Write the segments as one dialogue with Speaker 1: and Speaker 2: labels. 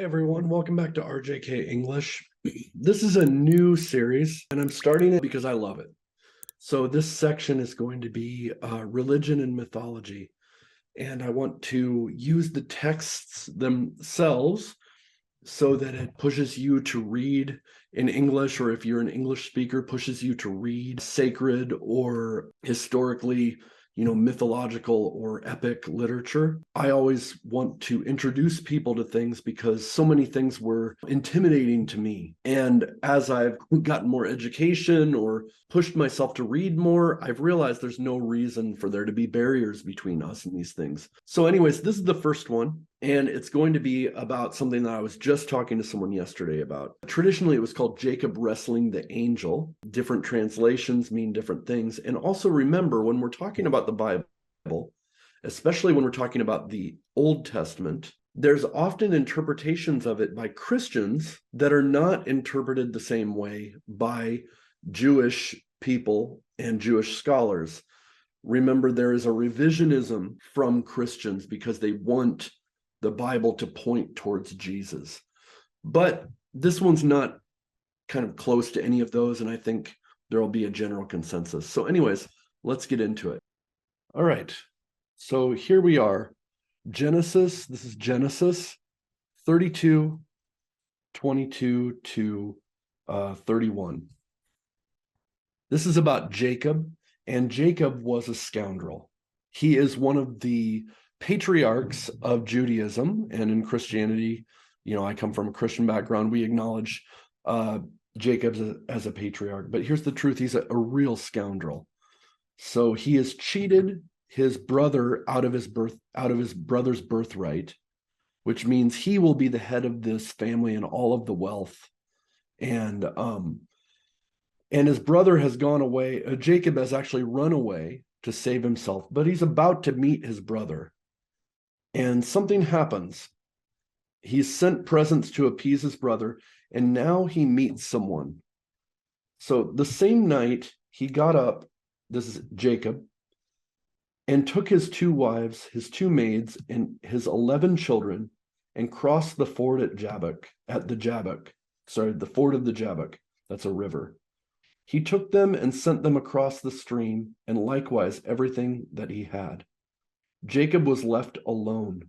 Speaker 1: everyone, welcome back to RJK English. This is a new series and I'm starting it because I love it. So this section is going to be religion and mythology. And I want to use the texts themselves so that it pushes you to read in English, or if you're an English speaker, pushes you to read sacred or historically mythological or epic literature. I always want to introduce people to things because so many things were intimidating to me. And as I've gotten more education or pushed myself to read more, I've realized there's no reason for there to be barriers between us and these things. So anyways, this is the first one. And it's going to be about something that I was just talking to someone yesterday about. Traditionally, it was called Jacob wrestling the angel. Different translations mean different things. And also remember, when we're talking about the Bible, especially when we're talking about the Old Testament, there's often interpretations of it by Christians that are not interpreted the same way by Jewish people and Jewish scholars. Remember, there is a revisionism from Christians because they want the Bible to point towards Jesus. But this one's not kind of close to any of those, and I think there will be a general consensus. So anyways, let's get into it. All right, so here we are. Genesis, this is Genesis 32, 22 to 31. This is about Jacob, and Jacob was a scoundrel. He is one of the patriarchs of Judaism, and in Christianity, I come from a Christian background, we acknowledge Jacob as a patriarch, but here's the truth: he's a real scoundrel. So he has cheated his brother out of his brother's birthright, which means he will be the head of this family and all of the wealth. And his brother has gone away. Jacob has actually run away to save himself, but he's about to meet his brother. And something happens. He's sent presents to appease his brother, and now he meets someone. So the same night, he got up, this is Jacob, and took his 2 wives, his 2 maids, and his 11 children, and crossed the ford the ford of the Jabbok. That's a river. He took them and sent them across the stream, and likewise everything that he had. Jacob was left alone,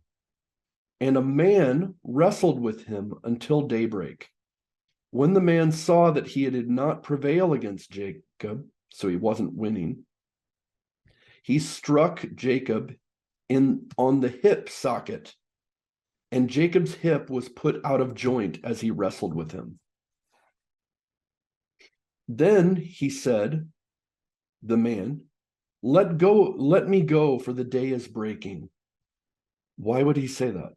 Speaker 1: and a man wrestled with him until daybreak. When the man saw that he did not prevail against Jacob, so he wasn't winning, he struck Jacob on the hip socket, and Jacob's hip was put out of joint as he wrestled with him. Then he said, the man, let me go, for the day is breaking. Why would he say that?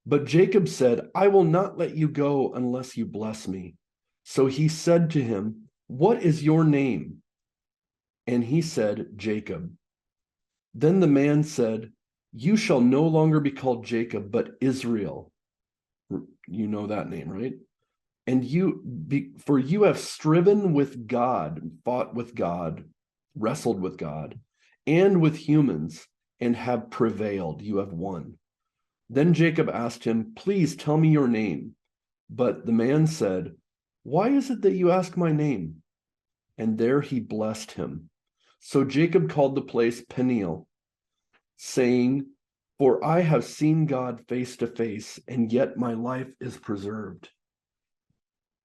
Speaker 1: But Jacob said, I will not let you go unless you bless me. So he said to him, what is your name? And he said, Jacob. Then the man said, you shall no longer be called Jacob, but Israel. You know that name, right? And for you have striven with God, fought with God, wrestled with God, and with humans, and have prevailed. You have won. Then Jacob asked him, please tell me your name. But the man said, why is it that you ask my name? And there he blessed him. So Jacob called the place Peniel, saying, for I have seen God face to face, and yet my life is preserved.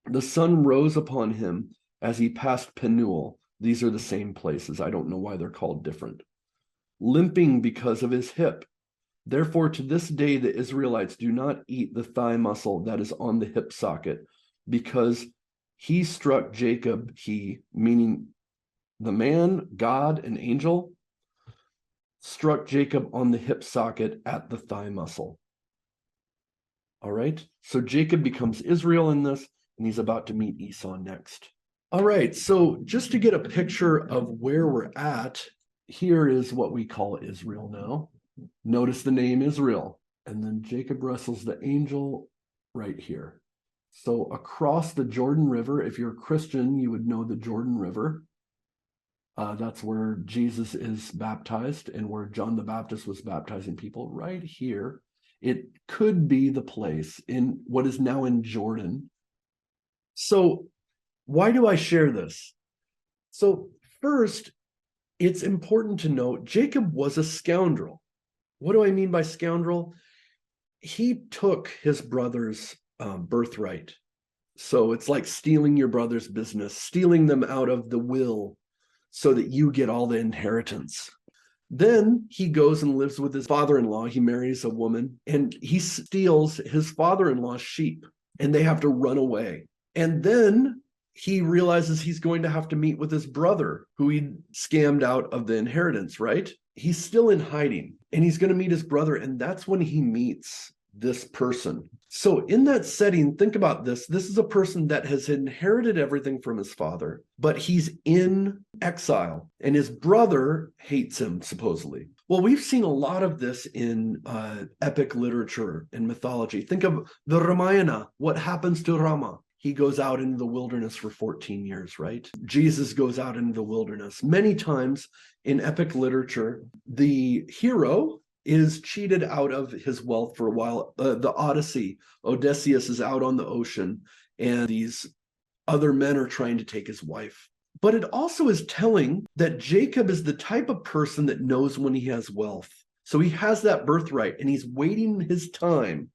Speaker 1: The sun rose upon him as he passed Penuel. These are the same places. I don't know why they're called different. Limping because of his hip. Therefore, to this day, the Israelites do not eat the thigh muscle that is on the hip socket, because he struck Jacob, meaning the man, God, an angel, struck Jacob on the hip socket at the thigh muscle. All right, so Jacob becomes Israel in this, and he's about to meet Esau next. All right, so just to get a picture of where we're at, here is what we call Israel now. Notice the name Israel, and then Jacob wrestles the angel right here. So across the Jordan River, if you're a Christian, you would know the Jordan River. That's where Jesus is baptized and where John the Baptist was baptizing people, right here. It could be the place in what is now in Jordan. So, why do I share this? So, first, it's important to note Jacob was a scoundrel. What do I mean by scoundrel? He took his brother's birthright. So it's like stealing your brother's business, stealing them out of the will so that you get all the inheritance. Then he goes and lives with his father-in-law. He marries a woman and he steals his father-in-law's sheep and they have to run away. And then he realizes he's going to have to meet with his brother who he scammed out of the inheritance, right? He's still in hiding and he's going to meet his brother. And that's when he meets this person. So in that setting, think about this. This is a person that has inherited everything from his father, but he's in exile and his brother hates him, supposedly. Well, we've seen a lot of this in epic literature and mythology. Think of the Ramayana. What happens to Rama? He goes out into the wilderness for 14 years, right? Jesus goes out into the wilderness. Many times in epic literature, the hero is cheated out of his wealth for a while. The Odyssey, Odysseus is out on the ocean and these other men are trying to take his wife. But it also is telling that Jacob is the type of person that knows when he has wealth. So he has that birthright and he's waiting his time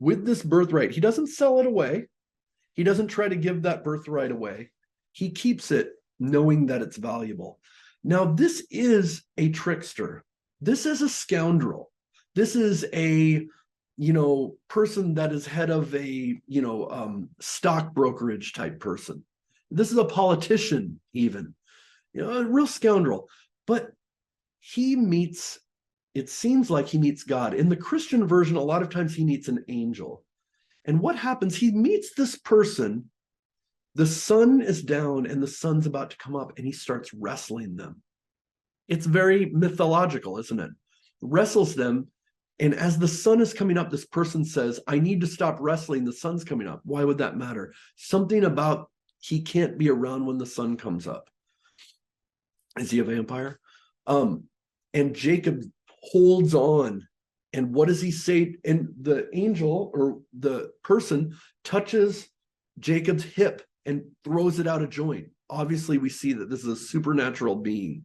Speaker 1: with this birthright. He doesn't sell it away. He doesn't try to give that birthright away. He keeps it knowing that it's valuable. Now, this is a trickster. This is a scoundrel. This is a, person that is head of a, stock brokerage type person. This is a politician even, a real scoundrel. But it seems like he meets God. In the Christian version, a lot of times he meets an angel. And what happens? He meets this person. The sun is down and the sun's about to come up and he starts wrestling them. It's very mythological, isn't it? Wrestles them. And as the sun is coming up, this person says, I need to stop wrestling. The sun's coming up. Why would that matter? Something about he can't be around when the sun comes up. Is he a vampire? And Jacob holds on. And what does he say? And the angel or the person touches Jacob's hip and throws it out of joint. Obviously, we see that this is a supernatural being.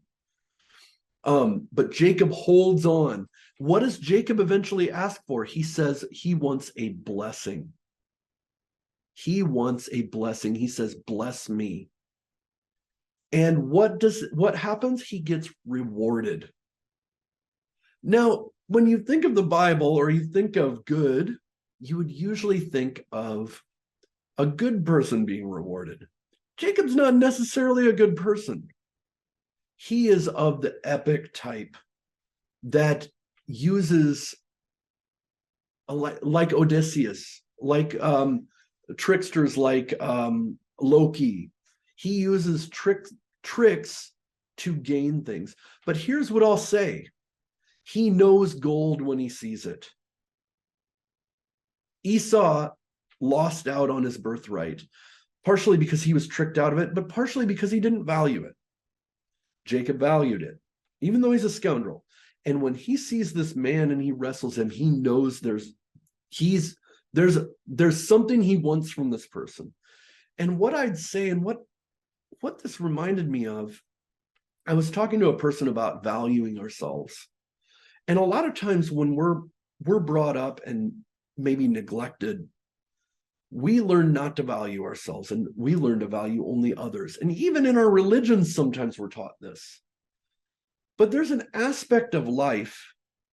Speaker 1: But Jacob holds on. What does Jacob eventually ask for? He says he wants a blessing. He wants a blessing. He says, bless me. And what happens? He gets rewarded. Now, when you think of the Bible or you think of good, you would usually think of a good person being rewarded. Jacob's not necessarily a good person. He is of the epic type that uses, like Odysseus, like tricksters like Loki. He uses tricks to gain things. But here's what I'll say. He knows gold when he sees it. Esau lost out on his birthright, partially because he was tricked out of it, but partially because he didn't value it. Jacob valued it, even though he's a scoundrel. And when he sees this man and he wrestles him, he knows there's something he wants from this person. And what I'd say, and what this reminded me of, I was talking to a person about valuing ourselves. And a lot of times when we're brought up and maybe neglected, we learn not to value ourselves and we learn to value only others. And even in our religions, sometimes we're taught this. But there's an aspect of life,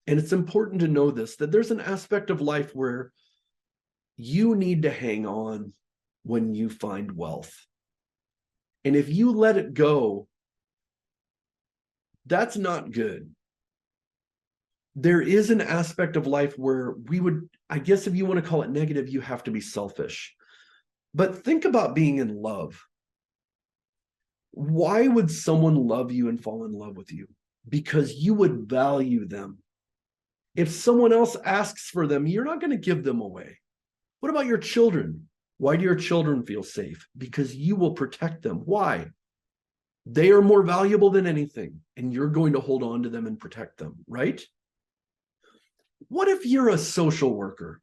Speaker 1: and it's important to know this, that there's an aspect of life where you need to hang on when you find wealth. And if you let it go, that's not good. There is an aspect of life where I guess if you want to call it negative, you have to be selfish. But think about being in love. Why would someone love you and fall in love with you? Because you would value them. If someone else asks for them, you're not going to give them away. What about your children? Why do your children feel safe? Because you will protect them. Why? They are more valuable than anything, and you're going to hold on to them and protect them, right? What if you're a social worker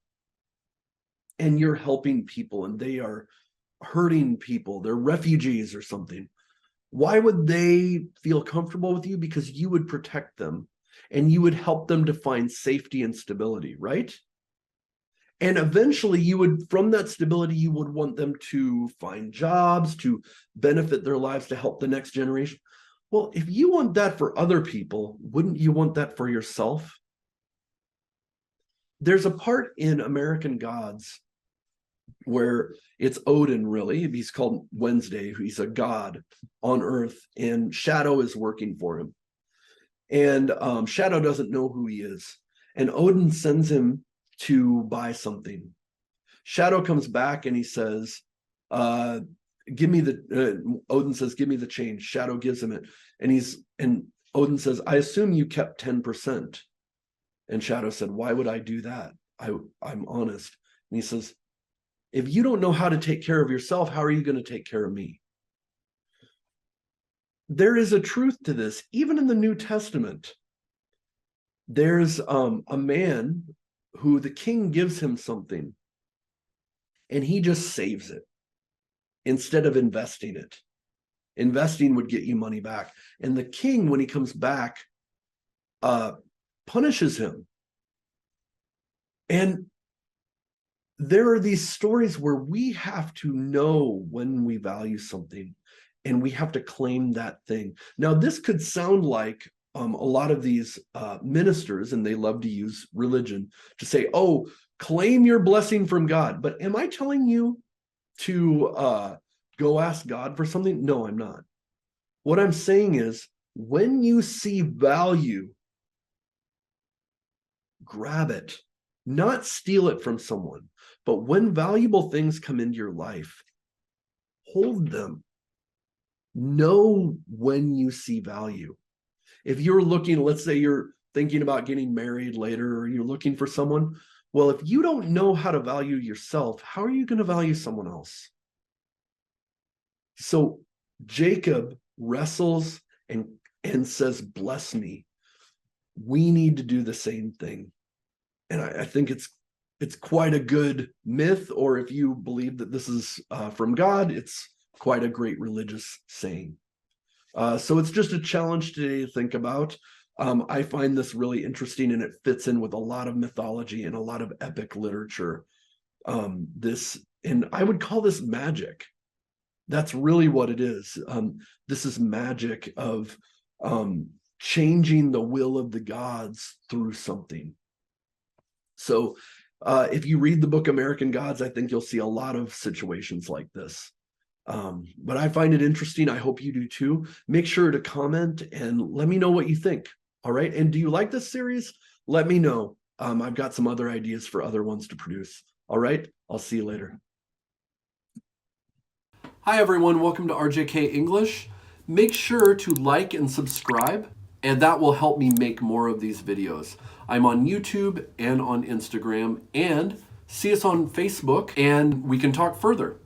Speaker 1: and you're helping people and they are hurting people, they're refugees or something? Why would they feel comfortable with you? Because you would protect them and you would help them to find safety and stability, right? And eventually you would, from that stability, you would want them to find jobs, to benefit their lives, to help the next generation. Well, if you want that for other people, wouldn't you want that for yourself? There's a part in American Gods where it's Odin, really. He's called Wednesday. He's a god on Earth, and Shadow is working for him. And Shadow doesn't know who he is. And Odin sends him to buy something. Shadow comes back and he says, give me the, Odin says, give me the change. Shadow gives him it. And Odin says, I assume you kept 10%. And Shadow said, why would I do that? I'm honest. And he says, if you don't know how to take care of yourself, how are you going to take care of me? There is a truth to this. Even in the New Testament, there's a man who the king gives him something and he just saves it instead of investing it. Investing would get you money back. And the king, when he comes back, punishes him. And there are these stories where we have to know when we value something and we have to claim that thing. Now, this could sound like a lot of these ministers, and they love to use religion to say, oh, claim your blessing from God. But am I telling you to go ask God for something? No, I'm not. What I'm saying is, when you see value, grab it, not steal it from someone. But when valuable things come into your life, hold them. Know when you see value. If you're looking, let's say you're thinking about getting married later, or you're looking for someone, well, if you don't know how to value yourself, how are you going to value someone else? So Jacob wrestles and says, bless me. We need to do the same thing. And I think it's quite a good myth, or if you believe that this is from God, it's quite a great religious saying. So it's just a challenge today to think about. I find this really interesting, and it fits in with a lot of mythology and a lot of epic literature. And I would call this magic. That's really what it is. This is magic of changing the will of the gods through something. So if you read the book American Gods, I think you'll see a lot of situations like this. But I find it interesting. I hope you do too. Make sure to comment and let me know what you think. All right. And do you like this series? Let me know. I've got some other ideas for other ones to produce. All right. I'll see you later. Hi, everyone. Welcome to RJK English. Make sure to like and subscribe, and that will help me make more of these videos. I'm on YouTube and on Instagram, and see us on Facebook, and we can talk further.